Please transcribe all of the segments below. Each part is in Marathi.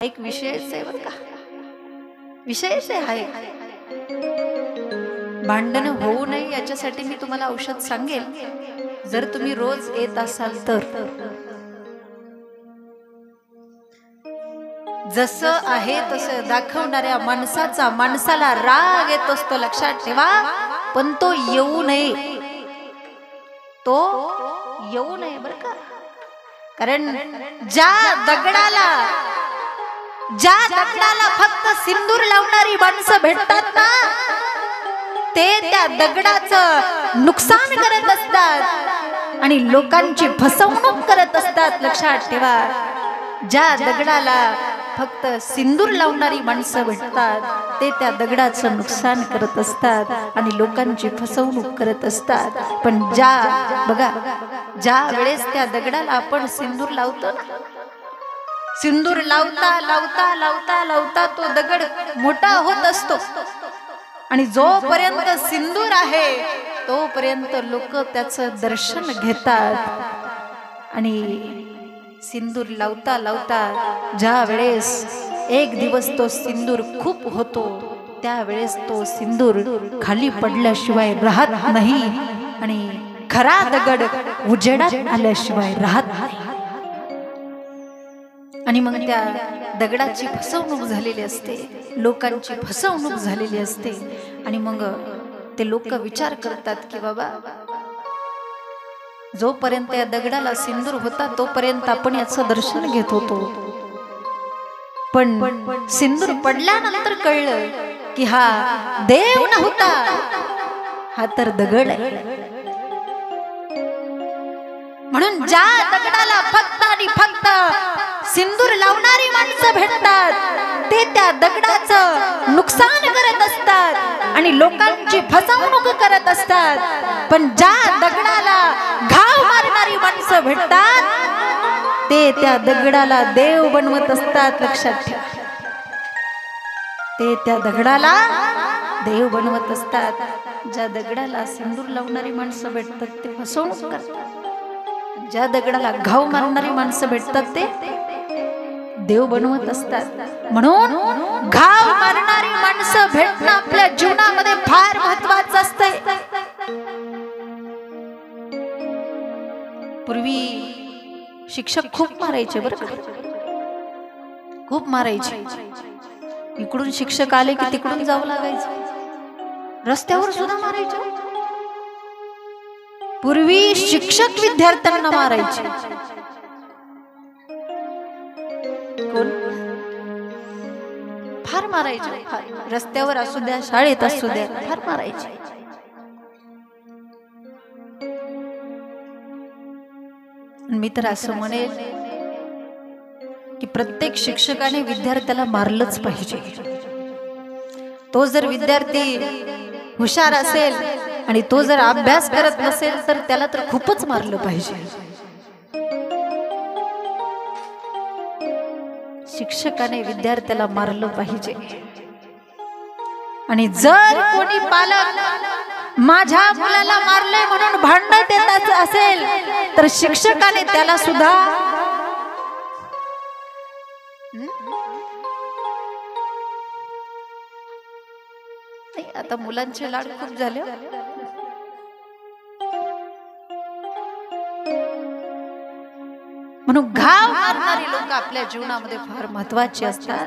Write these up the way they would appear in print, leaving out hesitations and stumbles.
एक विषयच आहे बरं का, विषयच आहे. भांडण होऊ नये याच्यासाठी मी तुम्हाला औषध सांगेल. जर तुम्ही रोज येत असाल तर जसं आहे तसं दाखवणाऱ्या माणसाला राग येत असतो, लक्षात ठेवा. पण तो येऊ नये, तो येऊ नये बरं का. कारण ज्या दगडाला फक्त सिंदूर लावणारी माणसं भेटतात ना, ते त्या दगडाचं नुकसान करत असतात आणि लोकांची फसवणूक करत असतात. लक्षात ठेवा. ज्या दगडाला फक्त सिंदूर लावणारी माणसं भेटतात, ते त्या दगडाचं नुकसान करत असतात आणि लोकांची फसवणूक करत असतात. पण ज्या वेळेस त्या दगडाला आपण सिंदूर लावतो ना, सिंदूर लावता लावता लावता लावता तो दगड मोठा होत असतो आणि जोपर्यंत सिंदूर आहे तोपर्यंत लोक त्याचं दर्शन घेतात. आणि सिंदूर लावता लावता ज्या वेळेस एक दिवस तो सिंदूर खूप होतो, त्यावेळेस तो सिंदूर खाली पडल्याशिवाय राहत नाही आणि खरा दगड उजेडात आल्याशिवाय राहत नाही. आणि मग त्या दगडाची फसवणूक झालेली असते, लोकांची फसवणूक झालेली असते. आणि मग ते लोक विचार करतात की बाबा, जोपर्यंत या दगडाला सिंदूर होता तोपर्यंत आपण याचं दर्शन घेत होतो, पण सिंदूर पडल्यानंतर कळलं की हा देव नव्हता, हा तर दगड आहे. म्हणून ज्या दगडाला फक्त आणि फक्त सिंदूर लावणारी माणसं भेटतात, ते त्या दगडाचं नुकसान करत असतात आणि लोकांची फसवणूक करत असतात. पण ज्या दगडाला घाव मारणारी माणसं भेटतात, ते त्या दगडाला देव बनवत असतात. लक्षात ठेवा. ते त्या दगडाला देव बनवत असतात. ज्या दगडाला सिंदूर लावणारी माणसं भेटतात ते फसवणूक करतात, ज्या दगडाला घाव मारणारी माणसं भेटतात ते देव बनवत असतात. म्हणून घाव मारणारी माणसं भेटणं आपल्या जीवनामध्ये फार महत्वाचं असतंय. पूर्वी शिक्षक खूप मारायचे बरं का, खूप मारायचे. इकडून शिक्षक आले की तिकडून जावं लागायचं, रस्त्यावर सुद्धा मारायचे. पूर्वी शिक्षक विद्यार्थ्यांना मारायचे. कोण? फार मारायचे. रस्त्यावर असू द्या, शाळेत असू द्या, फार मारायचे. मी तर असं म्हणेल की प्रत्येक शिक्षकाने विद्यार्थ्याला मारलंच पाहिजे. तो जर विद्यार्थी हुशार असेल आणि तो जर अभ्यास करत नसेल तर त्याला तर खूपच मारलं पाहिजे. शिक्षकाने विद्यार्थ्याला मारलं पाहिजे. आणि जर कोणी पालक माझ्या मुलाला मारले म्हणून भांडत येत असेल तर शिक्षकाने त्याला सुद्धा आता मुलांचे लाड खूप झाले. म्हणून घाव मारणारी लोक आपल्या जीवनामध्ये फार महत्वाची असतात.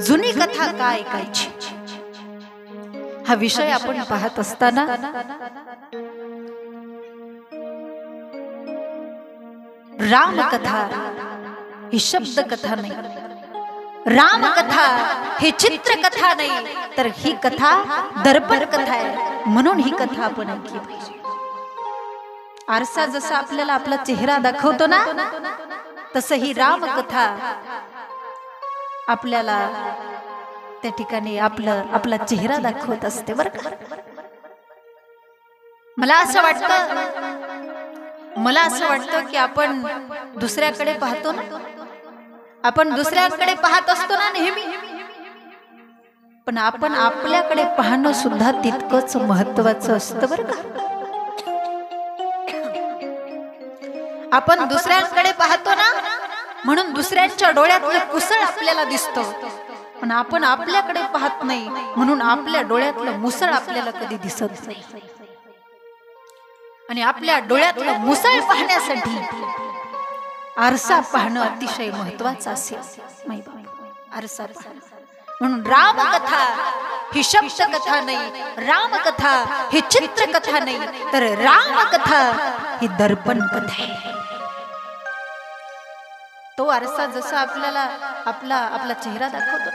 जुनी कथा का ऐकायची हा विषय आपण पाहत असताना रामकथा ही शब्द कथा नाही, रामकथा ही चित्रकथा नाही, तर ही कथा दर्पण कथा आहे. म्हणून ही कथा आपण ऐकली पाहिजे. आरसा जसा आपल्याला आपला चेहरा दाखवतो ना, तसं ही रामकथा आपल्याला त्या ठिकाणी आपला चेहरा दाखवत असते बरं का. मला असं वाटतं की आपण दुसऱ्याकडे पाहतो ना, आपण दुसऱ्याकडे पाहत असतो ना नेहमी, पण आपण आपल्याकडे पाहणं सुद्धा तितकंच महत्वाचं असतं बरं का. आपण दुसऱ्यांकडे पाहतो ना, म्हणून दुसऱ्यांच्या डोळ्यातलं कुसळ आपल्याला दिसतं, पण आपण आपल्याकडे पाहत नाही म्हणून आपल्या डोळ्यातलं मुसळ आपल्याला कधी दिसत नाही. आणि आपल्या डोळ्यातलं मुसळ पाहण्यासाठी आरसा पाहणं अतिशय महत्वाचं असेल. आरसा म्हणून रामकथा ही शब्द कथा नाही, रामकथा ही चित्रकथा नाही, तर रामकथा ही दर्पण कथा आहे. तो आरसा जसा आपल्याला आपला चेहरा दाखवतो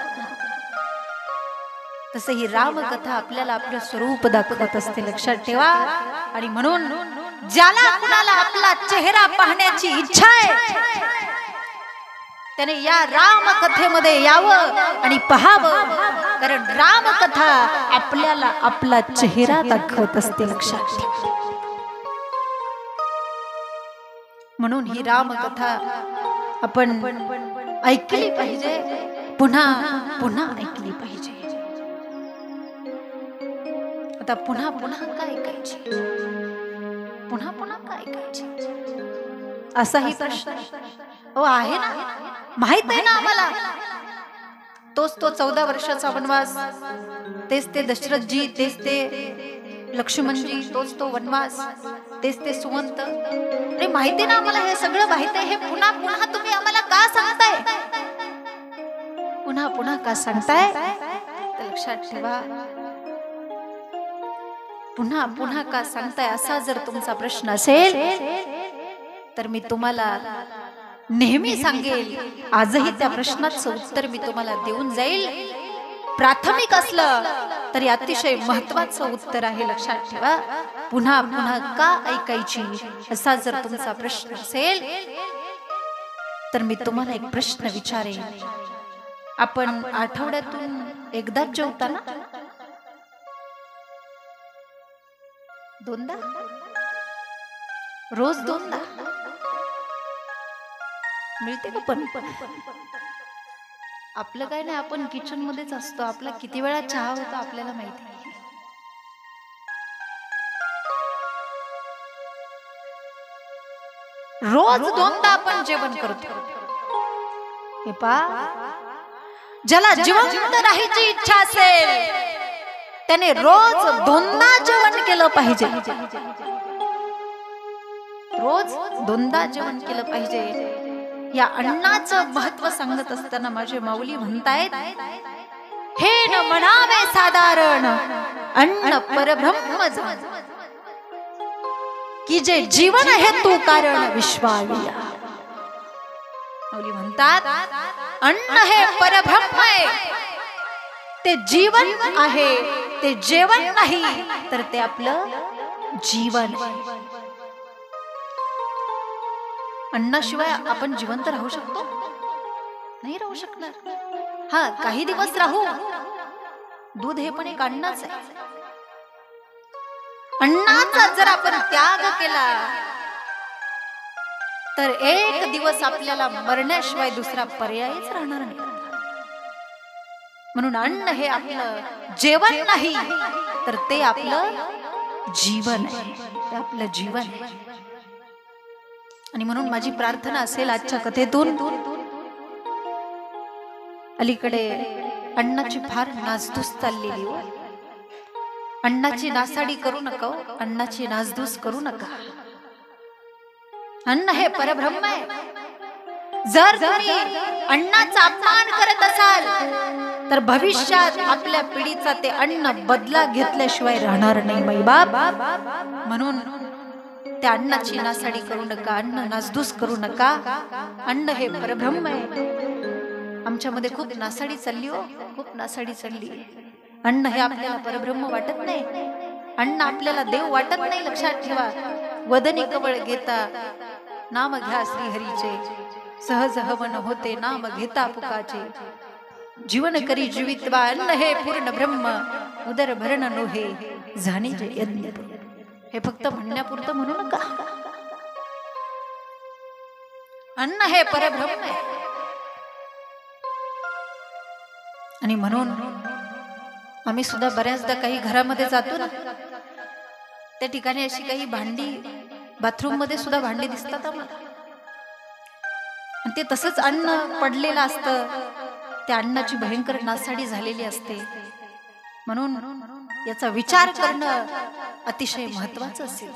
तसं ही रामकथा आपल्याला आपलं स्वरूप दाखवत असते, लक्षात ठेवा. आणि म्हणून ज्याला कुणाला आपला चेहरा पाहण्याची इच्छा आहे त्याने या रामकथेमध्ये यावं आणि पहावं, कारण रामकथा आपल्याला आपला चेहरा दाखवत असते, लक्षात ठेवा. म्हणून ही रामकथा आपण ऐकली पाहिजे, पुन्हा पुन्हा ऐकली पाहिजे. आता पुन्हा पुन्हा काय ऐकायची, पुन्हा पुन्हा काय ऐकायची असाही प्रश्न आहे ना. माहित आहे ना आम्हाला, तोच तो 14 वर्षाचा वनवास, तेच ते दशरथजी, तेच ते लक्ष्मणजी, तोच तो वनवास, तेच ते सुवंत. अरे माहिती ना आम्हाला, हे सगळं माहिती आहे, हे पुन्हा पुन्हा तुम्ही आम्हाला का सांगताय, पुन्हा पुन्हा का सांगताय. तर लक्षात ठेवा, पुन्हा पुन्हा का सांगताय असा जर तुमचा प्रश्न असेल तर मी तुम्हाला नेहमी सांगेल, आजही त्या प्रश्नाचं उत्तर मी तुम्हाला देऊन जाईल. प्राथमिक असलं तरी अतिशय महत्वाचं उत्तर आहे, लक्षात ठेवा. पुन्हा पुन्हा का ऐकायची असा जर तुमचा प्रश्न असेल तर मी तुम्हाला एक प्रश्न विचारेन. आपण आठवड्यातून एकदाच जेवता ना? दोनदा? रोज दोनदा मिळते का? पण आपलं काय नाही, आपण किचन मध्येच असतो, आपला किती वेळा चहा होता आपल्याला माहिती आहे. रोज दोनदा आपण जेवण करतो. हे पा, ज्याला जिवंत राहायची इच्छा असेल त्याने रोज दोनदा जेवण केलं पाहिजे, रोज दोनदा जेवण केलं पाहिजे. या अन्नाचं महत्व सांगत असताना माझे माऊली म्हणतायत, हे न म्हणावे साधारण अन्न परब्रह्म की जे जीवन हेतू कारण विश्वाविया. माऊली म्हणतात, अन्न हे परब्रह्म आहे, ते जीवन आहे, ते जेवण नाही तर ते आपलं जीवन आहे. अन्नाशिवाय आपण जिवंत राहू शकतो? नाही राहू शकणार. हा, काही दिवस राहू. दूध हे पण एक अन्नच आहे. अन्नाचा जर आपण त्याग केला तर एक दिवस आपल्याला मरण्याशिवाय दुसरा पर्यायच राहणार नाही. म्हणून अन्न हे आपलं जेवण नाही तर ते आपलं जीवन आहे, ते आपलं जीवन आहे. आणि म्हणून माझी प्रार्थना असेल आजच्या कथेतून, अलीकडे अन्नाची फार नासधूस चाललेली, अन्नाची नासाडी करू नका, अन्नाची नासधूस करू नका. अन्न हे परब्रह्म आहे. जर तुम्ही अन्नाचा अपमान करत असाल तर भविष्यात आपल्या पिढीचा ते अन्न बदला घेतल्याशिवाय राहणार नाही मैबाप. म्हणून त्या अन्नाची नासाडी करू नका, अन्न नासधूस करू नका. अन्न हे परब्रह्म आहे. आमच्यामध्ये खूप नासाडी चालली हो, खूप नासाडी चालली. अन्न हे आपल्याला परब्रह्म वाटत नाही, अन्न आपल्याला देव वाटत नाही. लक्षात ठेवा, वदनी कवळ घेता नाम घ्या श्रीहरीचे, सहज हवन होते नाम घेता पुकाचे. जीवन करी जीवित्वा अन्न हे पूर्ण ब्रह्म, उदर भरण नोहे जाणीचे यज्ञ. हे फक्त म्हणण्यापुरतं म्हणू नका. अन्न हे परब्रह्म आहे. आणि म्हणून आम्ही सुद्धा बऱ्याचदा काही घरामध्ये जातो ना, त्या ठिकाणी अशी काही भांडी, बाथरूम मध्ये सुद्धा भांडी दिसतात आम्हाला. आणि ते तसंच अन्न पडलेलं असतं, त्या अन्नाची भयंकर नासाडी झालेली असते. म्हणून याचा विचार करणं अतिशय महत्वाचं असेल,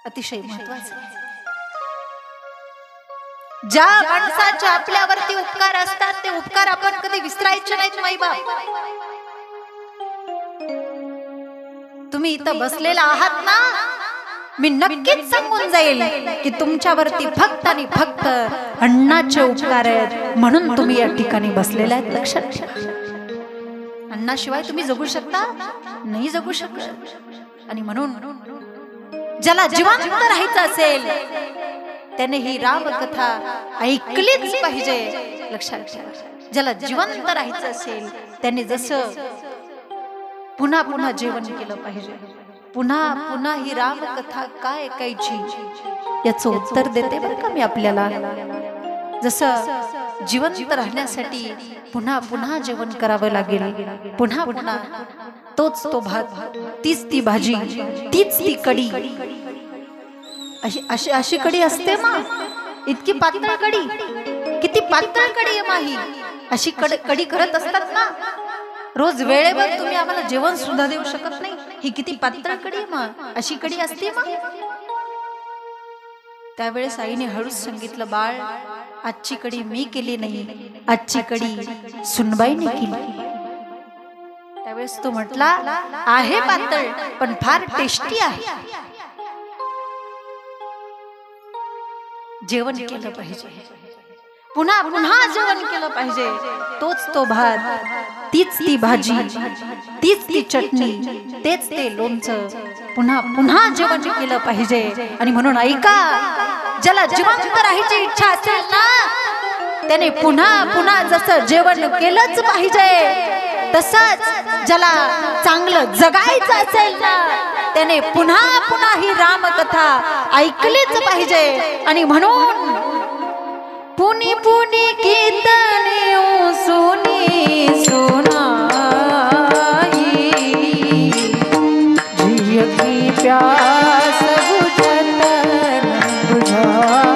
अतिशय महत्वाचं. ज्या माणसाचे आपल्यावरती उपकार असतात ते उपकार आपण कधी विसरायचे नाहीत. माईबाप, तुम्ही इथं बसलेला आहात ना, मी नक्कीच सांगून जाईल की तुमच्यावरती फक्त आणि फक्त अण्णाचे उपकार आहेत, म्हणून तुम्ही या ठिकाणी बसलेले आहेत. लक्षात ठेवा, अण्णाशिवाय तुम्ही जगू शकता नाही, जगू शकत. आणि म्हणून ज्याला जिवंत राहायचं असेल त्याने ही रामकथा ऐकलीच पाहिजे. लक्षात ठेवा, ज्याला जिवंत राहायचं असेल त्याने जसं पुन्हा पुन्हा जेवण केलं पाहिजे. पुन्हा पुन्हा ही रामकथा काय ऐकायची याचं उत्तर देते बरं का मी आपल्याला. जसं जिवंत राहण्यासाठी पुन्हा पुन्हा जेवण करावं लागेल, पुन्हा पुन्हा तोच तो भात, तीच ती भाजी, तीच ती कढी. अशी अशी कढी असते मग, इतकी पातळ कढी, किती पातळ कढी आहे माही. अशी कढी करत असतात ना, रोज वेळेवर तुम्ही आम्हाला जेवण सुद्धा देऊ शकत नाही. ही किती पातळ कढी मग, अशी कढी असते मग. त्यावेळेस आईने हळूच सांगितलं, बाळ आजची कढी मी केली नाही, आजची कढी सुनबाईने केली. त्यावेळेस तो म्हटला, आहे पातळ पण फार टेस्टी आहे. जेवण केलं पाहिजे, पुन्हा पुन्हा जेवण केलं पाहिजे. तोच तो भात, तीच ती भाजी, तीच ती चटणी, तेच ते लोणचं, पुन्हा पुन्हा जेवण केलं पाहिजे. आणि म्हणून ऐका, ज्याला जिवंत राहायची इच्छा असेल ना त्याने पुन्हा पुन्हा जसं जेवण केलंच पाहिजे, तसंच ज्याला चांगलं जगायचं असेल ना त्याने पुन्हा पुन्हा ही रामकथा ऐकलीच पाहिजे. आणि म्हणून पुनी पुनी कीर्तने सुनी सुनाई, जिय की प्यास बुझत बुझाई.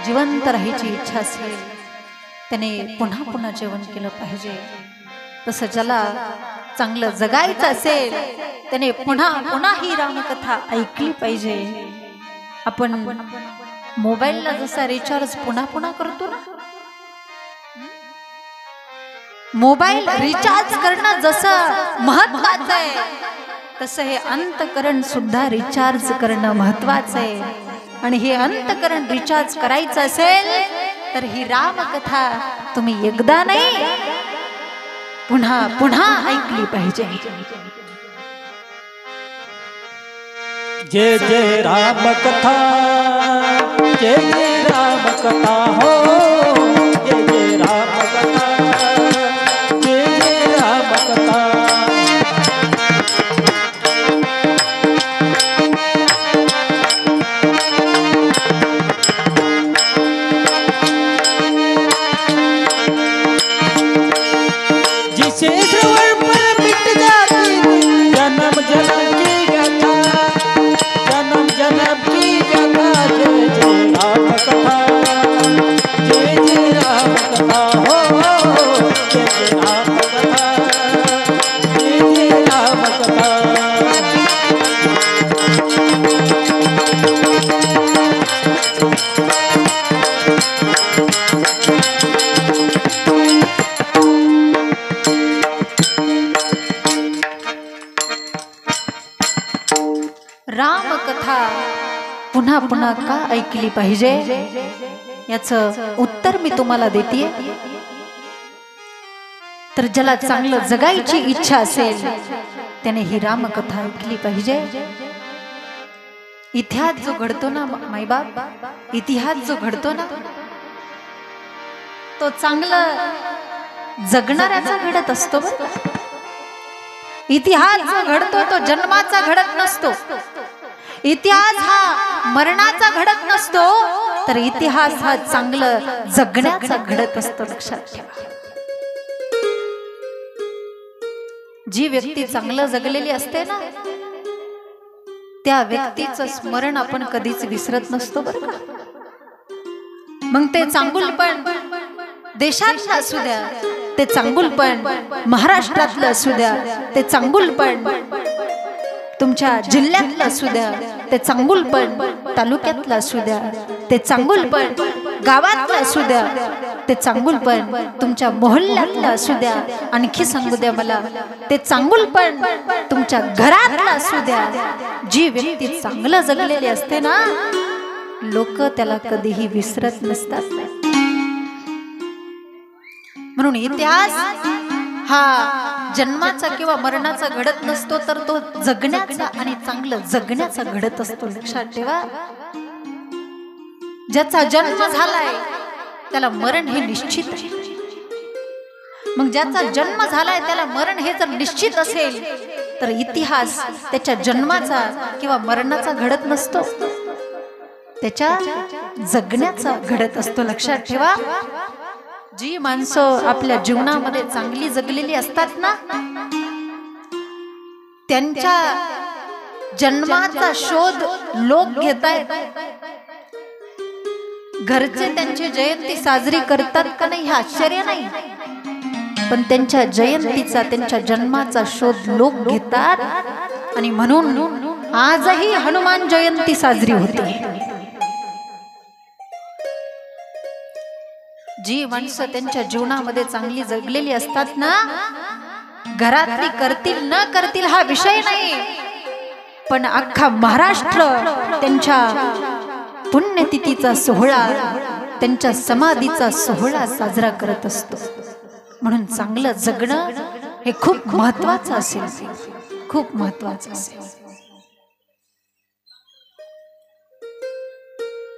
जिवंत राहायची इच्छा असेल त्याने पुन्हा पुन्हा जेवण केलं पाहिजे. तसं ज्याला चांगलं जगायचं असेल त्याने पुन्हा पुन्हा ही रामकथा ऐकली पाहिजे. आपण मोबाईलला जसा रिचार्ज पुन्हा पुन्हा करतो ना, मोबाईल रिचार्ज करणं जसं महत्वाचं आहे तसं हे अंतकरण सुद्धा रिचार्ज करणं महत्वाचं आहे. आणि हे अंतकरण रिचार्ज करायचं असेल तर ही रामकथा तुम्ही एकदा नाही पुन्हा पुन्हा ऐकली पाहिजे. जय जय रामकथा, जय जय रामकथा हो, जय जय रामकथा, जय जय रामकथा. जिसे श्रवण पर रामकथा पुन्हा पुन्हा का ऐकली पाहिजे याचं उत्तर मी तुम्हाला देते. तर ज्याला चांगलं जगायची इच्छा असेल त्याने ही रामकथा ऐकली पाहिजे. इतिहास जो घडतो ना मायबाप, इतिहास जो घडतो ना तो चांगलं जगणाऱ्याचा घडत असतो. इतिहास जो घडतो तो जन्माचा घडत नसतो. इतिहास हा मरणाचा घडत नसतो, तर इतिहास हा चांगलं जगण्याचा घडत असतो. लक्षात ठेवा. जी व्यक्ती चांगलं जगलेली असते ना त्या व्यक्तीचं स्मरण आपण कधीच विसरत नसतो बरं का. मग ते चांगुलपण देशातलं असू द्या, ते चांगुलपण महाराष्ट्रातलं असू द्या, ते चांगुलपण तुमच्या जिल्ह्यातलं असू द्या, ते चांगुलपण तालुक्यातलं असू द्या, ते चांगुलपण गावातलं असू द्या, ते चांगुलपण तुमच्या मोहल्ल्यातलं असू द्या, आणखी सांगू द्या मला, ते चांगुलपण तुमच्या घरातलं असू द्या. जी व्यक्ती चांगलं जगलेली असते ना लोक त्याला कधीही विसरत नसतात. म्हणून इतिहास हा जन्माचा किंवा मरणाचा घडत नसतो, तर तो जगण्याचा आणि चांगलं जगण्याचा घडत असतो. लक्षात ठेवा. ज्याचा जन्म झालाय त्याला मरण हे निश्चित आहे. मग ज्याचा जन्म झालाय त्याला मरण हे जर निश्चित असेल तर इतिहास त्याच्या जन्माचा किंवा मरणाचा घडत नसतो, त्याच्या जगण्याचा घडत असतो. लक्षात ठेवा. जी माणसं आपल्या जीवनामध्ये चांगली जगलेली असतात ना त्यांच्या जन्माचा शोध लोक घेतायत. घरचे त्यांची जयंती साजरी करतात का नाही हे आश्चर्य नाही, पण त्यांच्या जयंतीचा त्यांच्या जन्माचा शोध लोक घेतात. आणि म्हणून आजही हनुमान जयंती साजरी होते. जी माणसं त्यांच्या जीवनामध्ये चांगली जगलेली असतात ना घरातली करतील न करतील हा विषय नाही, पण अख्खा महाराष्ट्र त्यांच्या पुण्यतिथीचा सोहळा, त्यांच्या समाधीचा सोहळा साजरा करत असतो. म्हणून चांगलं जगणं हे खूप महत्वाचं असेल, खूप महत्वाचं असेल.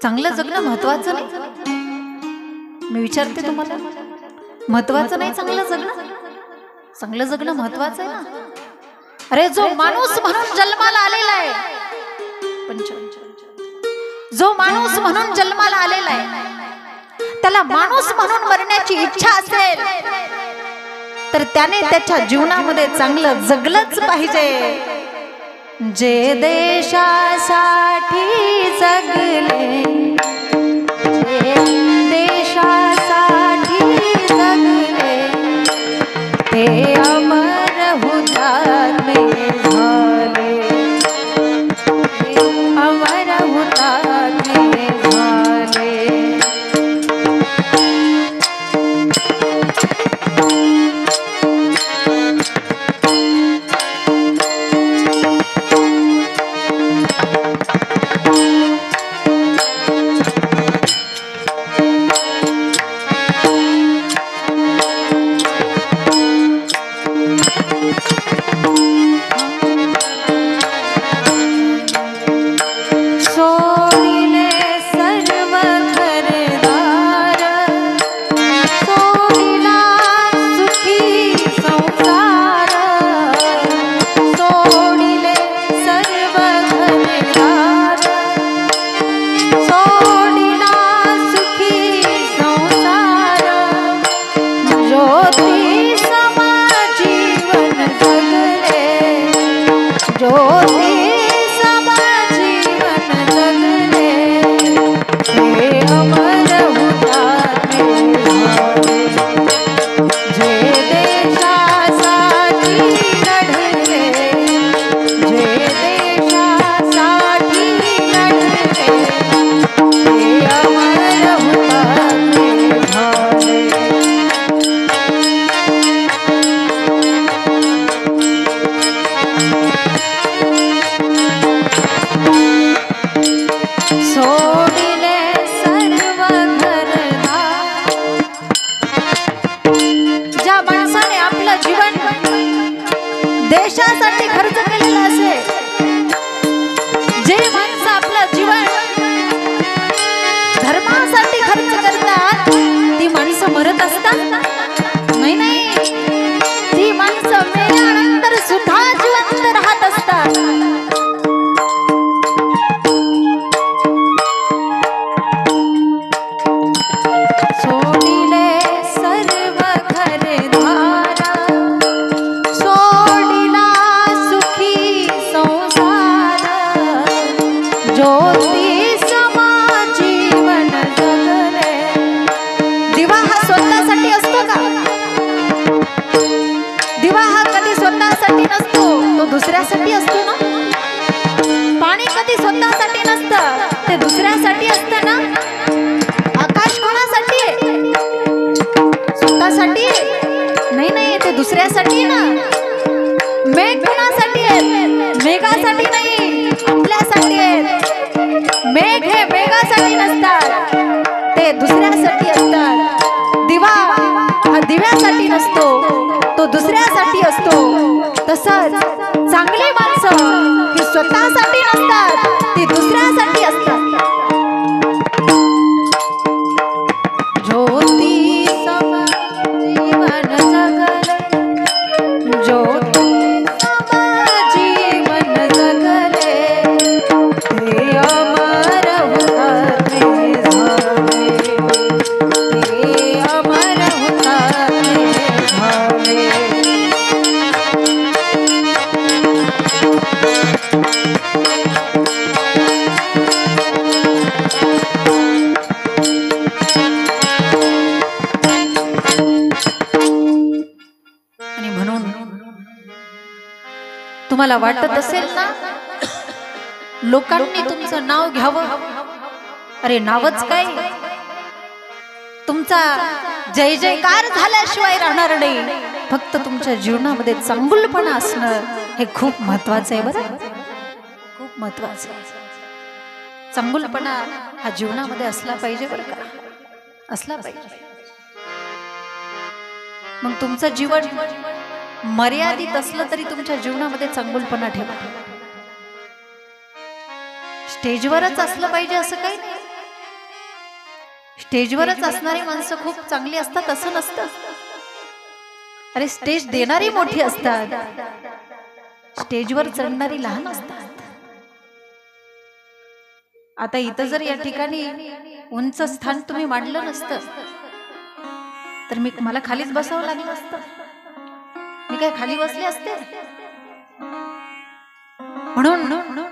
चांगलं जगणं महत्वाचं नाही. मी विचारते तुम्हाला, महत्वाचं नाही चांगलं जगणं? चांगलं जगणं महत्वाचं आहे ना. अरे जो माणूस म्हणून जन्माला आलेला आहे, जो माणूस म्हणून जन्माला आलेला आहे त्याला माणूस म्हणून मरण्याची इच्छा असेल तर त्याने त्याच्या जीवनामध्ये चांगलं जगलंच पाहिजे. जे देशासाठी जगले, जे देशासाठी जगले ते अमर हुतात्मे झाले, अमर हुतात्मे झाले. देशासाठी खर्च केलेला असेल, जे माणसं आपलं जीवन धर्मासाठी खर्च करतात ती माणसं मरत असतात? नाही नाही, ती माणसं मेल्यानंतर सुद्धा जिवंत राहत असतात. सोडिले सर्व घरदार, सोडिला सुखी संसार, ज्योती समा जीवन जगले. दिवा हा स्वतःसाठी असतो का? दिवा हा कधी स्वतःसाठी नसतो, तो दुसऱ्यासाठी असतो ना. पाणी कधी स्वतःसाठी नसतं, ते दुसऱ्यासाठी असतं ना. आकाश कोणासाठी आहे? स्वतःसाठी नाही नाही, ते दुसऱ्यासाठी ना. मेघ कोणासाठी आहेत? मेघासाठी नाही, आपल्यासाठी आहेत. मेघ हे मेघासाठी नसतात, ते दुसऱ्यासाठी असतात. दिवा हा दिव्यासाठी नसतो, तो दुसऱ्यासाठी असतो. तसंच चांगली माणसं ही स्वतःसाठी नसतात, ती दुसऱ्यासाठी असतात. ज्योती सम जीवन जगले, ज्योती सम जीवन जगले, ते अमर होतात झाले, ते अमर होतात झाले. आणि म्हणून तुम्हाला वाटत असेल ना लोकांनी तुमचं नाव घ्यावं, अरे नावच काय, तुमचा जय जयकार झाल्याशिवाय राहणार नाही. फक्त तुमच्या जीवनामध्ये चांगुलपणा असणं हे खूप महत्वाचं आहे. बरं, खूप महत्वाचं आहे. चांगुलपणा हा जीवनामध्ये असला पाहिजे, बरं का, असला पाहिजे. मग तुमचं जीवन मर्यादित असलं तरी तुमच्या जीवनामध्ये चांगुलपणा ठेवा. स्टेजवरच असलं पाहिजे असं काही नाही. स्टेजवरच असणारी माणसं खूप चांगली असतात असं नसतं. अरे स्टेज देणारी मोठी असतात, स्टेजवर चढणारी लहान असतात. आता इथं जर या ठिकाणी उंच स्थान तुम्ही मांडलं नसतं तर मला खालीच बसावं लागलं असतं. मी काय खाली बसले असते? म्हणून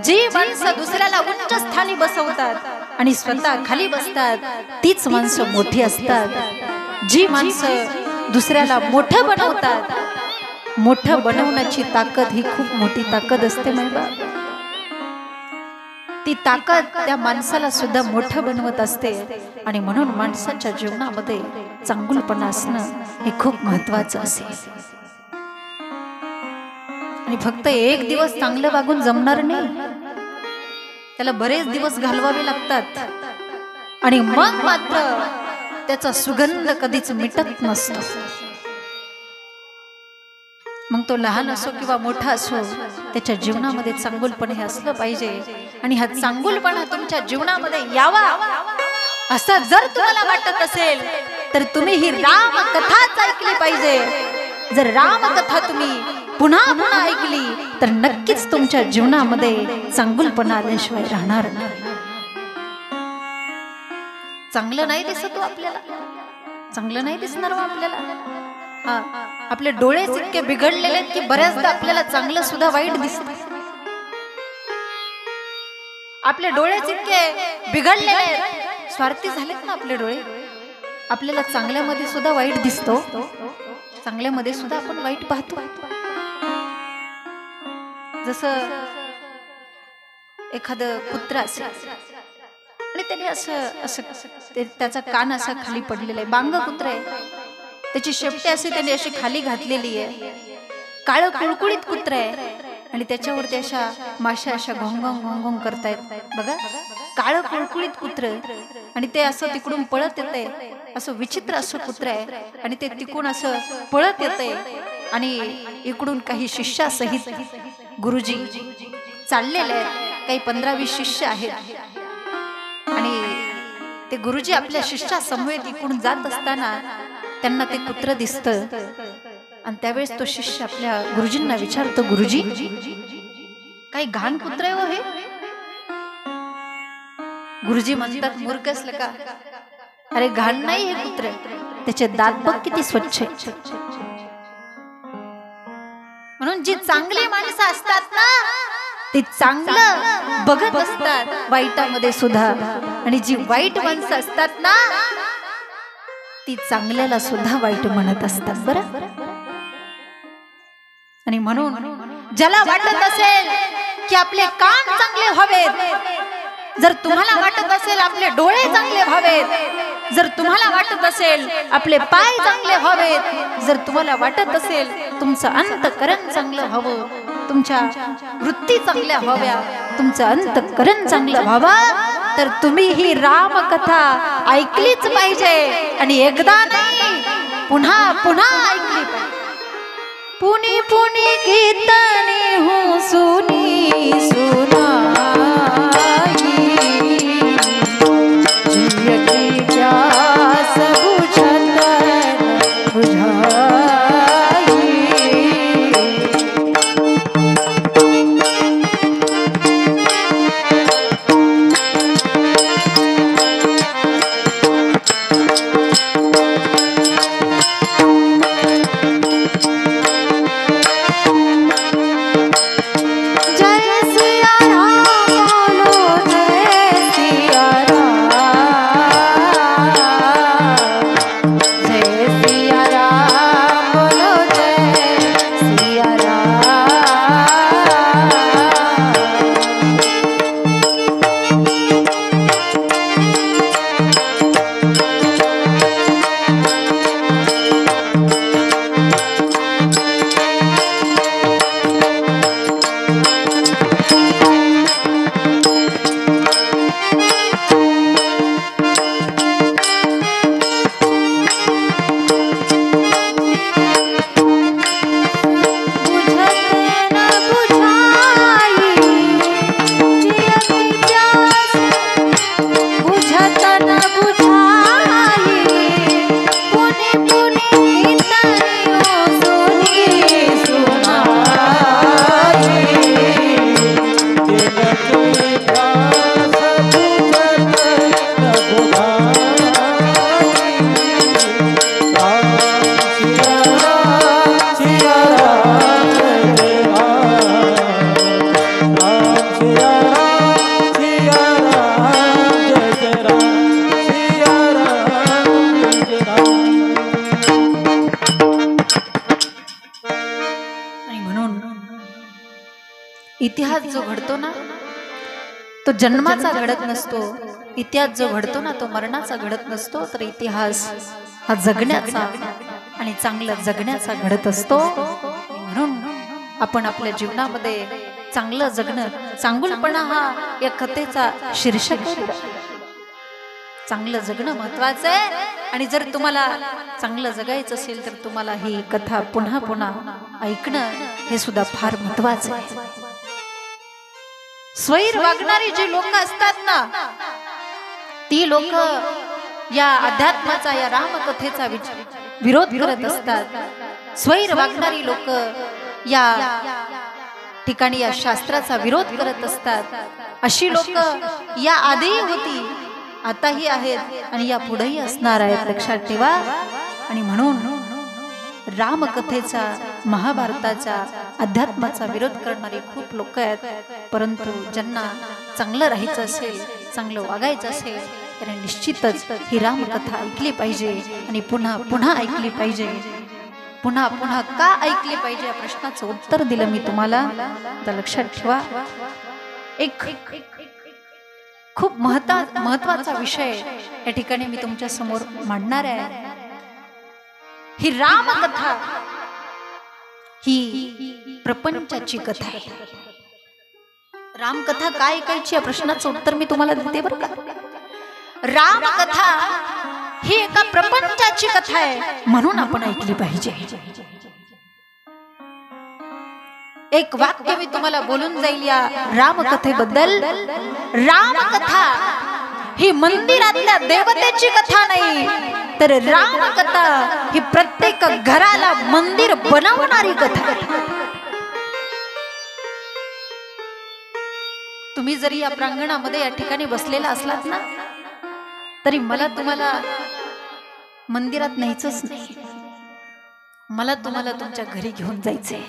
जी माणसं दुसऱ्याला उच्च स्थानी बसवतात आणि स्वतः खाली बसतात तीच माणसं मोठी असतात. जी माणसं दुसऱ्याला मोठं बनवतात, मोठं बनवण्याची ताकद ही खूप मोठी ताकद असते. माहिती, ती ताकद त्या माणसाला सुद्धा मोठं बनवत असते. आणि म्हणून माणसाच्या जीवनामध्ये चांगुलपणा असणं हे खूप महत्वाचं असेल. आणि फक्त एक दिवस चांगलं वागून जमणार नाही, त्याला बरेच दिवस घालवावे लागतात. आणि मग मात्र त्याचा सुगंध कधीच मिटत नसतो. मग तो लहान असो किंवा मोठा असो, त्याच्या जीवनामध्ये चांगुलपण हे असलं पाहिजे. आणि हा चांगुलपणा तुमच्या जीवनामध्ये यावा असं जर तुम्हाला वाटत असेल तर तुम्ही ही राम कथाच ऐकली पाहिजे. जर राम कथा तुम्ही पुन्हा पुन्हा ऐकली तर नक्कीच तुमच्या जीवनामध्ये चांगुलपणा आल्याशिवाय राहणार नाही. चांगलं नाही दिसत आपल्याला, चांगलं नाही दिसणार आपल्याला. हा, आपले डोळे इतके बिघडलेले आहेत की बऱ्याचदा आपल्याला चांगलं सुद्धा वाईट दिसतं. आपले डोळे इतके बिघडलेले आहेत, स्वार्थी झालेत ना आपले डोळे. आपल्याला चांगल्यामध्ये सुद्धा वाईट दिसतो, चांगल्यामध्ये सुद्धा आपण वाईट पाहतो. जसं एखादं कुत्रा असेल आणि त्याने असं त्याचा कान असा खाली पडलेला आहे, बांग कुत्रा आहे, त्याची शेपटी अशी त्याने अशी खाली घातलेली आहे. काळं कुळकुळीत कुत्रा आहे आणि त्याच्यावरती अशा माश्या अशा घोंघोंग घोंघोंग करतायत. बघा, काळं कुळकुळीत कुत्र आणि ते असं तिकडून पळत येतंय. असं विचित्र असं कुत्र आहे आणि ते तिकडून असं पळत येतंय. आणि इकडून काही शिष्यासहित गुरुजी चाललेले आहेत. काही 15-20 शिष्य आहेत आणि ते गुरुजी आपल्या शिष्यासमवेत इकडून जात असताना त्यांना ते कुत्र दिसतं आणि त्यावेळेस तो शिष्य आपल्या गुरुजींना विचारतो, गुरुजी काही घाण कुत्र आहे हो हे? गुरुजी म्हणतात, मूर्ख असलं का? अरे घाण नाही हे कुत्रे, त्याचे दात बघ किती स्वच्छ आहे. म्हणून जी चांगली माणसं असतात ना ती चांगलं बघत असतात वाईटामध्ये सुद्धा, आणि जी वाईट माणसं असतात ना ती चांगल्याला सुद्धा वाईट म्हणत असतात. बरं, आणि म्हणून ज्याला वाटत असेल की आपले कान चांगले व्हावेत, जर तुम्हाला वाटत असेल आपले डोळे चांगले व्हावेत, जर तुम्हाला वाटत असेल आपले पाय चांगले व्हावेत, जर तुम्हाला वाटत असेल तुमचं अंतःकरण चांगलं व्हावं, तुमच्या वृत्ती चांगल्या व्हाव्या, तुमचं अंतःकरण चांगलं व्हावं, तर तुम्ही ही रामकथा ऐकलीच पाहिजे. आणि एकदा नाही पुन्हा पुन्हा ऐकली पाहिजे. पुनी पुनी कीर्तने हूँ सुनी सुनाई, जिय की प्यास बुझत बुझाई. इतिहास जो घडतो ना तो जन्माचा घडत नसतो, इतिहास जो घडतो ना तो मरणाचा घडत नसतो, तर इतिहास हा जगण्याचा आणि चांगलं जगण्याचा घडत असतो. म्हणून आपण आपल्या जीवनामध्ये चांगलं जगणं, चांगुलपणा हा या कथेचा शीर्षक आहे. चांगलं जगणं महत्वाचं आहे. आणि जर तुम्हाला चांगलं जगायचं असेल तर तुम्हाला ही कथा पुन्हा पुन्हा ऐकणं हे सुद्धा फार महत्वाचं आहे. स्वैर वागणारी जी लोक असतात ना ती लोक या अध्यात्माचा, या रामकथेचा विरोध करत असतात. स्वैर वागणारी लोक या ठिकाणी या शास्त्राचा विरोध करत असतात. अशी लोक या आधीही होती, आताही आहेत आणि या पुढेही असणार आहेत, लक्षात ठेवा. आणि म्हणून रामकथेचा, महाभारताचा, अध्यात्माचा विरोध करणारे खूप लोक आहेत. परंतु ज्यांना चांगलं राहायचं असेल, चांगलं वागायचं असेल तर निश्चितच ही रामकथा ऐकली पाहिजे आणि पुन्हा पुन्हा ऐकली पाहिजे. पुन्हा पुन्हा का ऐकली पाहिजे या प्रश्नाचं उत्तर दिलं मी तुम्हाला, तर लक्षात ठेवा. एक खूप महत्वाचा विषय या ठिकाणी मी तुमच्या समोर मांडणार आहे. ही रामकथा ही प्रपंचाची कथा आहे. रामकथा काय ऐकायची या प्रश्नाचं उत्तर मी तुम्हाला देते बरं का. रामकथा ही एका प्रपंचाची कथा आहे, म्हणून आपण ऐकली पाहिजे. एक वाक्य मी तुम्हाला बोलून जाईल या रामकथेबद्दल. रामकथा ही मंदिरातल्या देवतेची कथा नाही, तर रामकथा ही प्रत्येक घराला मंदिर बनवणारी कथा. तुम्ही जरी या प्रांगणामध्ये या ठिकाणी बसलेला असलात ना, तरी मला तुम्हाला मंदिरात न्यायचंच नाही. मला तुम्हाला तुमच्या घरी घेऊन जायचंय.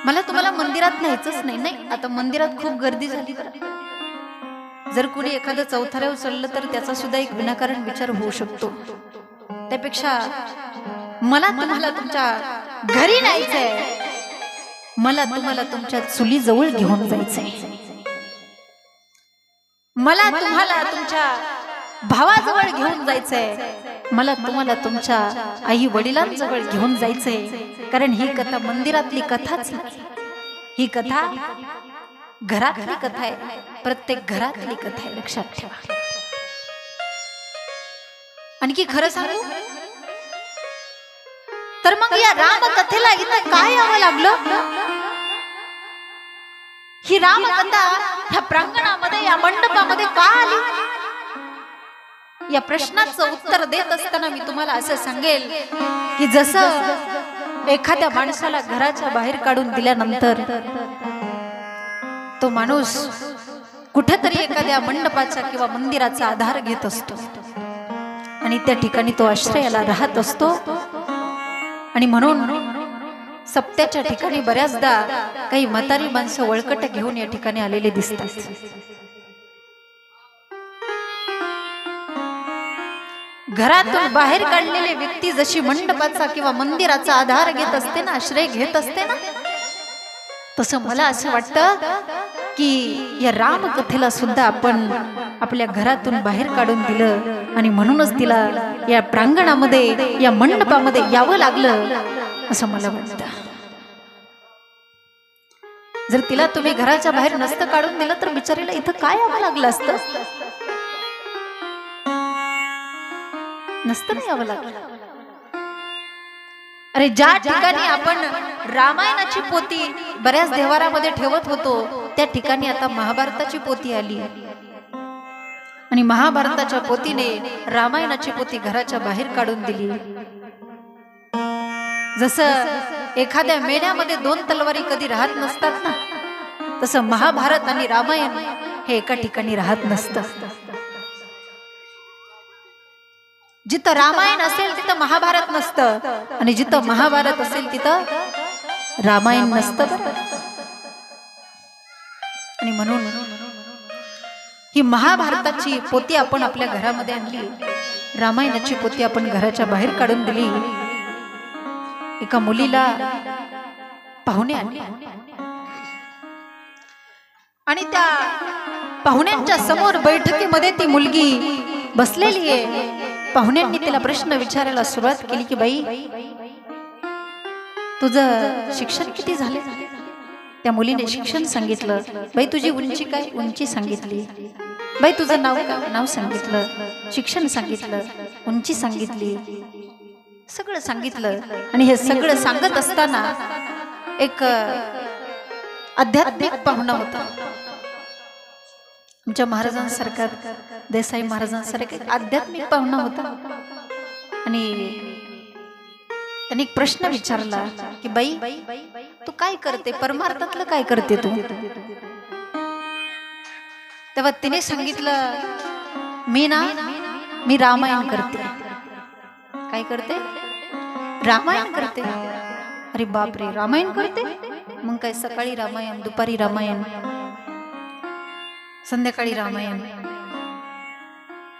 मला तुम्हाला मंदिरात न्यायचंच नाही. नाही, आता मंदिरात खूप गर्दी झाली. जर कुणी एखादं चौथऱ्यावर चढलं तर त्याचा सुद्धा एक विनाकारण विचार होऊ शकतो. त्यापेक्षा मला तुम्हाला तुमच्या घरी न्यायचंय. मला तुम्हाला तुमच्या चुलीजवळ घेऊन जायचंय. मला तुम्हाला तुमच्या भावाजवळ घेऊन जायचंय. मला तुम्हाला तुमच्या आई वडिलांजवळ घेऊन जायचंय. कारण ही कथा मंदिरातली कथाच नाही, ही कथा घरातली कथा आहे. प्रत्येक घरातली कथा आहे, लक्षात ठेवा. आणखी खरं सांगू तर मग या रामकथेला इथं काय यावं लागलं? ही रामकथा ह्या प्रांगणामध्ये, या मंडपामध्ये का आली? या प्रश्नाचं उत्तर देत असताना मी तुम्हाला असं सांगेल की जसं एखाद्या माणसाला घराच्या बाहेर काढून दिल्यानंतर तो माणूस कुठेतरी एखाद्या मंडपाचा किंवा मंदिराचा आधार घेत असतो आणि त्या ठिकाणी तो आश्रयाला राहत असतो. आणि म्हणून सप्त्याच्या ठिकाणी बऱ्याचदा काही म्हातारी माणसं वळकट घेऊन या ठिकाणी आलेले दिसतात. घरातून बाहेर काढलेले व्यक्ती जशी मंडपाचा किंवा मंदिराचा आधार घेत असते ना, आश्रय घेत असते ना, तसं मला असं वाटतं की या रामकथेला सुद्धा आपण आपल्या घरातून बाहेर काढून दिलं आणि म्हणूनच तिला या प्रांगणामध्ये, या मंडपामध्ये यावं लागलं असं मला वाटतं. जर तिला तुम्ही घराच्या बाहेर नसतं काढून दिलं तर बिचारीला इथं काय यावं लागलं असतं? नसतं नाही यावं लागलं. अरे ज्या ठिकाणी आपण रामायणाची पोती बऱ्याच देवारामध्ये ठेवत होतो, त्या ठिकाणी आता महाभारताची पोती आली आणि महाभारताच्या पोतीने रामायणाची पोती घराच्या बाहेर काढून दिली. जसं एखाद्या मेढ्यामध्ये दोन तलवारी कधी राहत नसतात ना, तसं महाभारत आणि रामायण हे एका ठिकाणी राहत नसतं. जिथं रामायण असेल तिथं महाभारत नसतं आणि जिथं महाभारत असेल तिथं रामायण नसतं. आणि म्हणून ही महाभारताची पोती आपण आपल्या घरामध्ये आणली, रामायणाची पोती आपण घराच्या बाहेर काढून दिली. एका मुलीला पाहुणे आले आणि त्या पाहुण्यांच्या समोर बैठकीमध्ये ती मुलगी बसलेली आहे. पाहुण्यांनी तिला प्रश्न विचारायला सुरुवात केली की बाई, तुझं शिक्षण किती झाले? त्या मुलीने शिक्षण सांगितलं. बाई तुझी उंची काय? उंची सांगितली. बाई तुझं नाव काय? नाव सांगितलं. शिक्षण सांगितलं, उंची सांगितली, सगळं सांगितलं. आणि हे सगळं सांगत असताना एक आध्यात्मिक पाहुणा होता. आमच्या महाराजांसारखा, देसाई महाराजांसारखा एक आध्यात्मिक पाहुणा होता. आणि त्यांनी एक प्रश्न विचारला की बाई तू काय करते? परमार्थातलं काय करते तू? तेव्हा तिने सांगितलं, मी रामायण करते. काय करते? रामायण करते. अरे बापरे, रामायण करते? मग काय सकाळी रामायण, दुपारी रामायण, संध्याकाळी रामायण.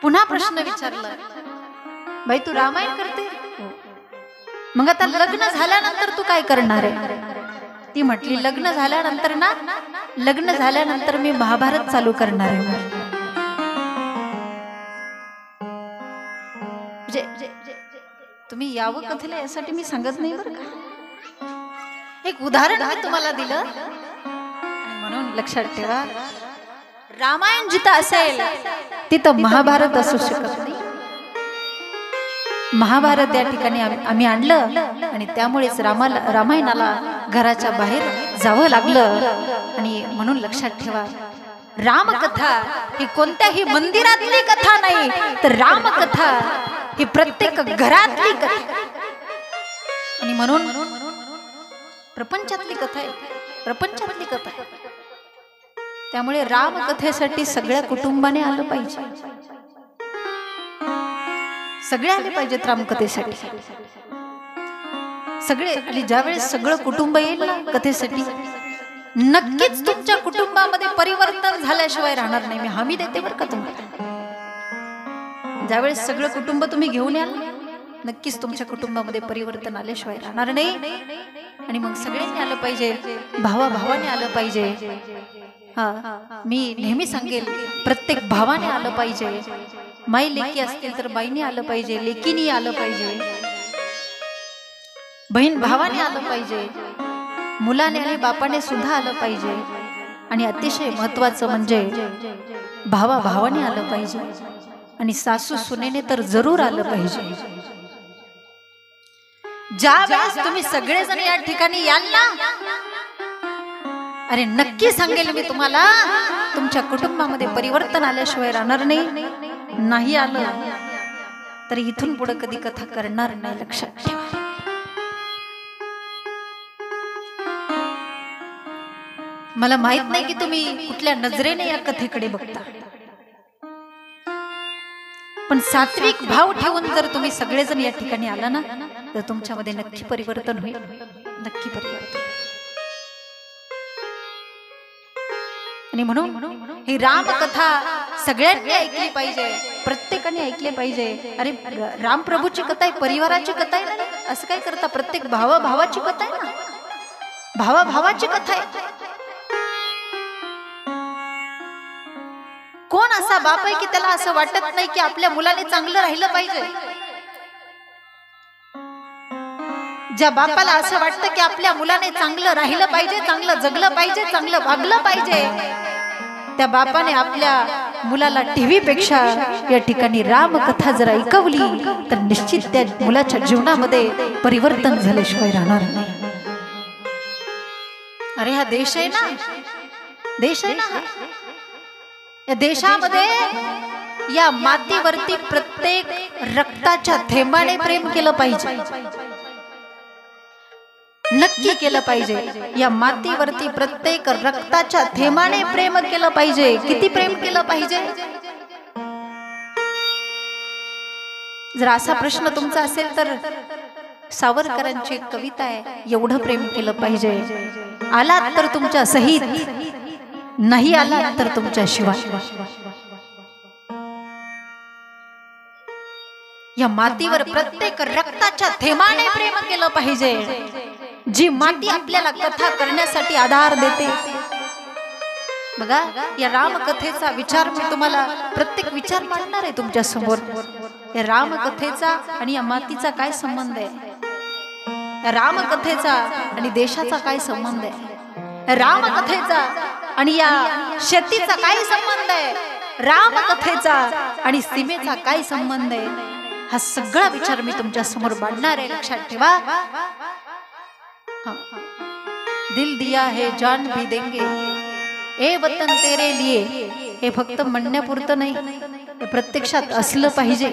पुन्हा प्रश्न विचारला, बाई तू रामायण करते? मग आता लग्न झाल्यानंतर तू काय करणार आहे? ती म्हटली, लग्न झाल्यानंतर मी महाभारत चालू करणार आहे. तुम्ही यावं कथेला यासाठी मी सांगत नाही बरं का, एक उदाहरण मी तुम्हाला दिलं. म्हणून लक्षात ठेवा, रामायण जिथं असेल तिथं महाभारत असू शकत नाही. महाभारत या ठिकाणी आम्ही आणलं आणि त्यामुळेच रामायणाला घराच्या बाहेर जावं लागलं. आणि म्हणून लक्षात ठेवा, रामकथा ही कोणत्याही मंदिरातली कथा नाही, तर रामकथा ही प्रत्येक घरातली कथा. आणि म्हणून प्रपंचातली कथा आहे, प्रपंचातली कथा आहे. त्यामुळे रामकथेसाठी सगळ्या कुटुंबाने आलं पाहिजे, सगळे आले पाहिजेत रामकथेसाठी, सगळे. आणि ज्यावेळेस सगळं कुटुंब येईल ना कथेसाठी, नक्कीच तुमच्या कुटुंबामध्ये परिवर्तन झाल्याशिवाय राहणार नाही. मी हमी देते बरं का तुम्हाला. ज्यावेळेस सगळं कुटुंब तुम्ही घेऊन याल, नक्कीच तुमच्या कुटुंबामध्ये परिवर्तन आल्याशिवाय राहणार नाही. आणि मग सगळ्यांनी आलं पाहिजे, भावाभावाने आलं पाहिजे. हा, मी नेहमी सांगेल, प्रत्येक भावाने आलं पाहिजे. माई लेकी असतील तर बाईने आलं पाहिजे, लेकीने आलं पाहिजे, बहीण भावाने आलं पाहिजे, मुलाने आणि बापाने सुद्धा आलं पाहिजे. आणि अतिशय महत्वाचं म्हणजे भावा भावाने आलं पाहिजे. आणि सासू सुनेने तर जरूर आलं पाहिजे. ज्या वेळेस तुम्ही सगळेजण या ठिकाणी याल ना, अरे नक्की सांगेल मी तुम्हाला, तुमच्या कुटुंबामध्ये परिवर्तन आल्याशिवाय राहणार नाही. नाही आलं तर इथून पुढे कधी कथा करणार नाही, लक्षात ठेवा. मला माहित नाही की तुम्ही कुठल्या नजरेने या कथेकडे बघता, पण सात्विक भाव ठेवून जर तुम्ही सगळेजण या ठिकाणी आला ना, तर तुमच्यामध्ये नक्की परिवर्तन होईल, नक्की परिवर्तन. आणि म्हणून ही रामकथा सगळ्यांनी ऐकली पाहिजे, प्रत्येकाने ऐकले पाहिजे. अरे रामप्रभूची कथा आहे, परिवाराची कथा आहे ना, असं काय करता? प्रत्येक भावाची कथा आहे ना, भावाची कथा आहे. कोण असा बाप आहे की त्याला असं वाटत नाही की आपल्या मुलाने चांगलं राहिलं पाहिजे? ज्या बापाला असं वाटतं की आपल्या मुलाने चांगलं राहिलं पाहिजे, चांगलं जगलं पाहिजे, चांगलं वागलं पाहिजे, त्या बापाने आपल्या मुलाला टीव्ही पेक्षा या ठिकाणी रामकथा जर ऐकवली तर निश्चित त्या मुलाच्या जीवनामध्ये परिवर्तन झाल्याशिवाय राहणार नाही. अरे हा देश आहे ना, देश आहे ना, या देशामध्ये या मातीवरती प्रत्येक रक्ताच्या थेंबाने प्रेम केलं पाहिजे, नक्की केलं पाहिजे. या मातीवरती प्रत्येक रक्ताच्या थेंबाने प्रेम केलं पाहिजे. किती प्रेम केलं पाहिजे? जर असा प्रश्न तुमचा असेल तर सावरकरांची कविता आहे, एवढं प्रेम केलं पाहिजे. आलात तर तुमच्या सहित, नाही आला तर तुमच्या शिवाय. या मातीवर प्रत्येक रक्ताच्या थेंबाने प्रेम केलं पाहिजे. जी माती आपल्याला कथा करण्यासाठी आधार देते. बघा, या रामकथेचा विचार मी तुम्हाला प्रत्येक विचार मांडणार आहे तुमच्या समोर. या रामकथेचा आणि या मातीचा काय संबंध आहे? या रामकथेचा आणि देशाचा काय संबंध आहे? रामकथेचा आणि या शेतीचा काय संबंध आहे? रामकथेचा आणि सीमेचा काय संबंध आहे? हा सगळा विचार मी तुमच्या समोर मांडणार आहे, लक्षात ठेवा. दिल दिया है जान भी देंगे, ए वतन तेरे लिए, हे फक्त म्हणण्यापुरतं नाही, हे प्रत्यक्षात असलं पाहिजे.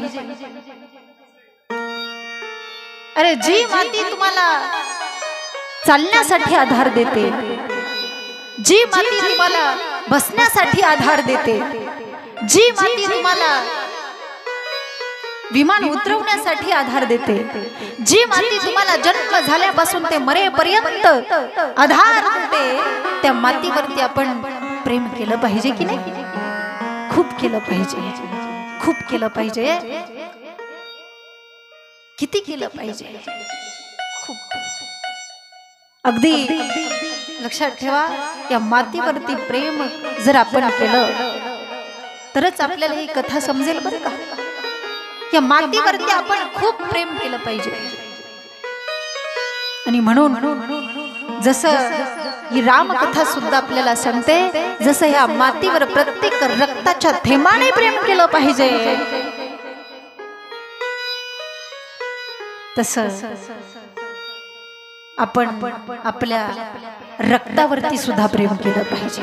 अरे जी माती तुम्हाला चालण्यासाठी आधार देते, जी माती तुम्हाला बसण्यासाठी आधार देते, जी माती तुम्हाला विमान उतरवण्यासाठी आधार देते, जी माती तुम्हाला जन्म झाल्यापासून ते मरेपर्यंत आधार देते, त्या मातीवरती आपण प्रेम केलं पाहिजे की नाही? खूप केलं पाहिजे, खूप केलं पाहिजे. किती केलं पाहिजे? खूप. अगदी लक्षात ठेवा, या मातीवरती प्रेम जर आपण केलं तरच आपल्याला ही कथा समजेल बरं का. या मातीवरती आपण खूप प्रेम केलं पाहिजे. आणि म्हणून जसं ही रामकथा सुद्धा आपल्याला सांगते, जसं या मातीवर प्रत्येक रक्ताच्या थेंबाने प्रेम केलं पाहिजे, तसं आपण आपल्या रक्तावरती सुद्धा प्रेम केलं पाहिजे.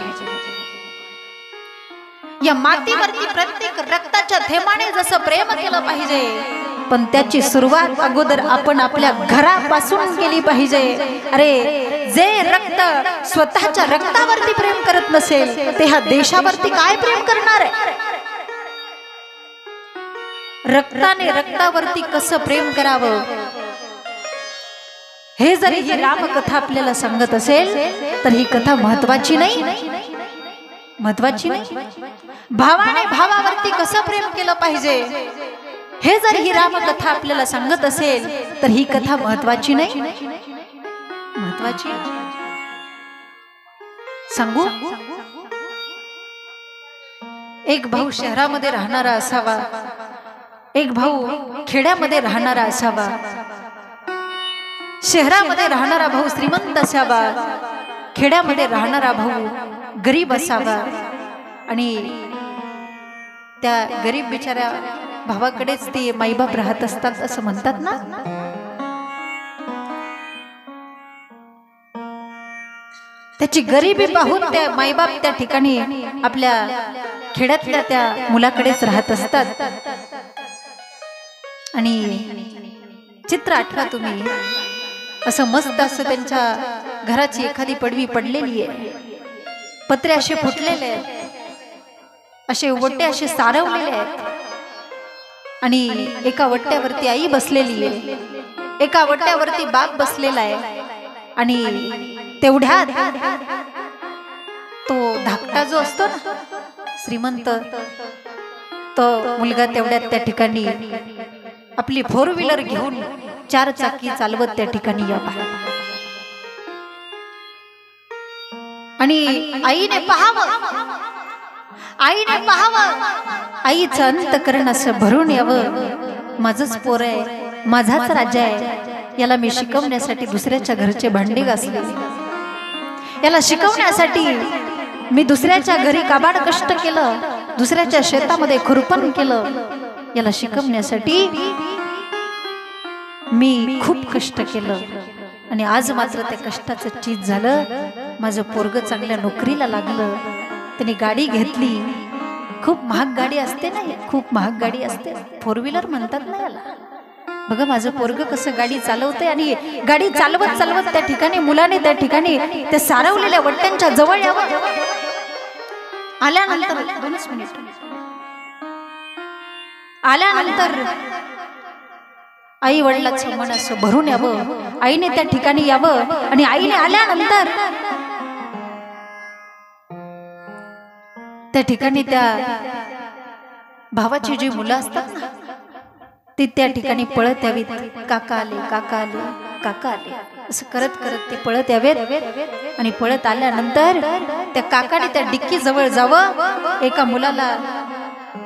या मातीवरती प्रत्येक रक्ताच्या थेंबाने जसं प्रेम केलं पाहिजे, पण त्याची सुरुवात अगोदर आपण आपल्या घरापासून केली पाहिजे. अरे जे रक्त स्वतःच्या रक्तावरती प्रेम करत नसेल ते ह्या देशावरती काय प्रेम करणार आहे? रक्ताने रक्तावरती कसं प्रेम करावं हे जरी ही रामकथा आपल्याला सांगत असेल तर ही कथा महत्वाची नाही? महत्वाची नाही? भावाने भावावरती कसं प्रेम केलं पाहिजे हे जर ही रामकथा आपल्याला सांगत असेल तर ही कथा महत्वाची नाही? महत्वाची. सांगू, एक भाऊ शहरामध्ये राहणारा असावा, एक भाऊ खेड्यामध्ये राहणारा असावा. शहरामध्ये राहणारा भाऊ श्रीमंत असावा, खेड्यामध्ये राहणारा भाऊ गरीब असावा. आणि त्या गरीब बिचाऱ्या भावाकडेच ते माईबाप राहत असतात असं म्हणतात ना. त्याची गरिबी पाहून त्या माईबाप त्या ठिकाणी आपल्या खेड्यातल्या त्या मुलाकडेच राहत असतात. आणि चित्र आठवा तुम्ही, असं मस्त असं त्यांच्या घराची एखादी पडवी पडलेली आहे, पत्रे असे फुटलेले आहेत, असे वट्टे असे सारवलेले आहेत. आणि एका वट्ट्यावरती आई बसलेली आहे, एका वट्ट्यावरती बाप बसलेला आहे. आणि तेवढ्यात तो धाकटा जो असतो ना श्रीमंत, तो मुलगा तेवढ्यात त्या ठिकाणी आपली 4 व्हीलर घेऊन 4 चाकी चालवत त्या ठिकाणी यावा. आणि आईने पाहावं, आईने पाहावं, आईचं अंतकरण असं भरून यावं, माझंच पोर आहे, माझाच राजा आहे, याला मी शिकवण्यासाठी दुसऱ्याच्या घरचे भांडे घासले, याला शिकवण्यासाठी मी दुसऱ्याच्या घरी काबाड कष्ट केलं, दुसऱ्याच्या शेतामध्ये खुरपण केलं, याला शिकवण्यासाठी मी खूप कष्ट केलं. आणि आज मात्र त्या कष्टाचं चीज झालं, माझं पोरग चांगल्या नोकरीला लागलं, त्याने गाडी घेतली, खूप महाग गाडी असते ना, खूप महाग गाडी असते, 4 व्हीलर म्हणतात ना याला. बघा माझं पोरग कसं गाडी चालवतंय. आणि गाडी चालवत चालवत त्या ठिकाणी मुलाने त्या ठिकाणी त्या सारवलेल्या वट्ट्यांच्या जवळ यावं. आल्यानंतर 2 मिनिट आल्यानंतर आई वडिलांचं मन असं भरून यावं, आईने त्या ठिकाणी यावं. आणि आईने आल्यानंतर त्या ठिकाणी त्या भावाची जी मुलं असतात ना ती त्या ठिकाणी पळत यावीत, काका आले, काका आले, काका आले असं करत करत ते पळत यावेत. आणि पळत आल्यानंतर त्या काकाने त्या डिक्की जवळ जावं,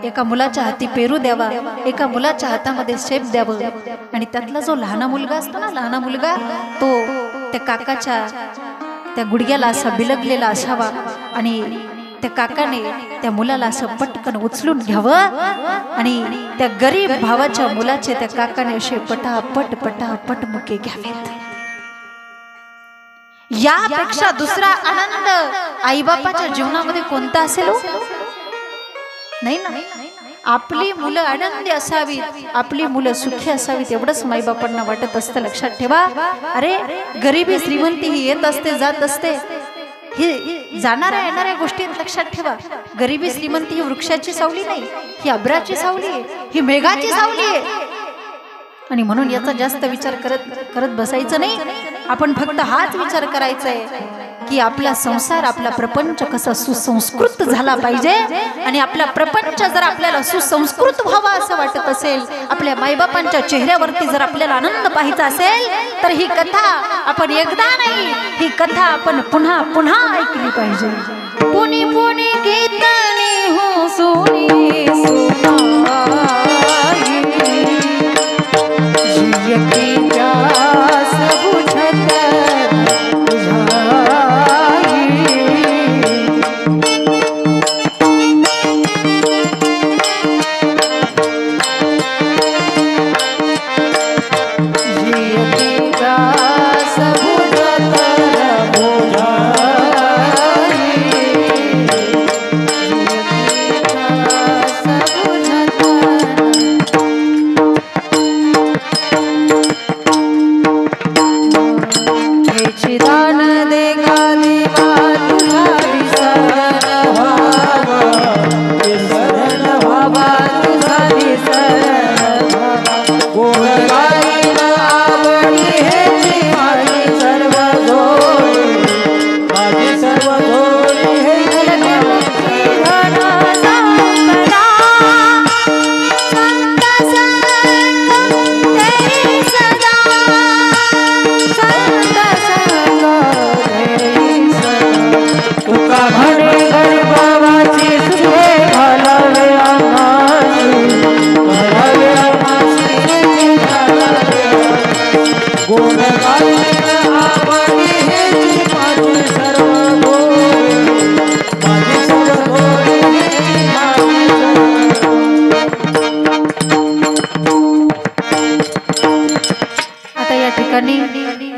एका मुलाच्या हाती पेरू द्यावा, एका मुलाच्या हातामध्ये शेप द्यावं. आणि त्यातला जो लहान मुलगा असतो ना, लहान मुलगा, तो त्या काकाच्या त्या गुडघ्याला असा बिलगलेला असावा. आणि त्या काकाने त्या मुलाला असं पटकन उचलून घ्यावं. आणि त्या गरीब भावाच्या मुलाचे त्या काकाने असे पटापट पटापट मुके घ्यावेत. यापेक्षा दुसरा आनंद आईबापाच्या जीवनामध्ये कोणता असेल? नाही ना. आपली मुलं आनंदी असावीत, आपली मुलं सुखी असावीत एवढंच माईबापांना वाटत असतं. लक्षात ठेवा. अरे गरिबी श्रीमंती ही येत असते जात असते, ही जाणाऱ्या येणाऱ्या गोष्टी लक्षात ठेवा. गरिबी श्रीमंती ही वृक्षाची सावली नाही, ही अब्राची सावली आहे, ही मेघाची सावली आहे. आणि म्हणून याचा जास्त विचार करत बसायचं नाही. आपण फक्त हाच विचार करायचा आहे की आपला संसार, आपला प्रपंच कसा सुसंस्कृत झाला पाहिजे. आणि आपला प्रपंच जर आपल्याला सुसंस्कृत व्हावा असं वाटत असेल, आपल्या माईबापांच्या चेहऱ्यावरती जर आपल्याला आनंद पाहायचा असेल तर ही कथा आपण एकदा नाही, ही कथा आपण पुन्हा पुन्हा ऐकली पाहिजे. पुनी पुनी गीतनी हो सोनी सोनाई, जिय की जास बुझत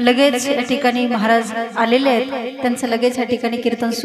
लगेच या ठिकाणी महाराज आलेले आहेत, त्यांचं लगेच या ठिकाणी कीर्तन सुरू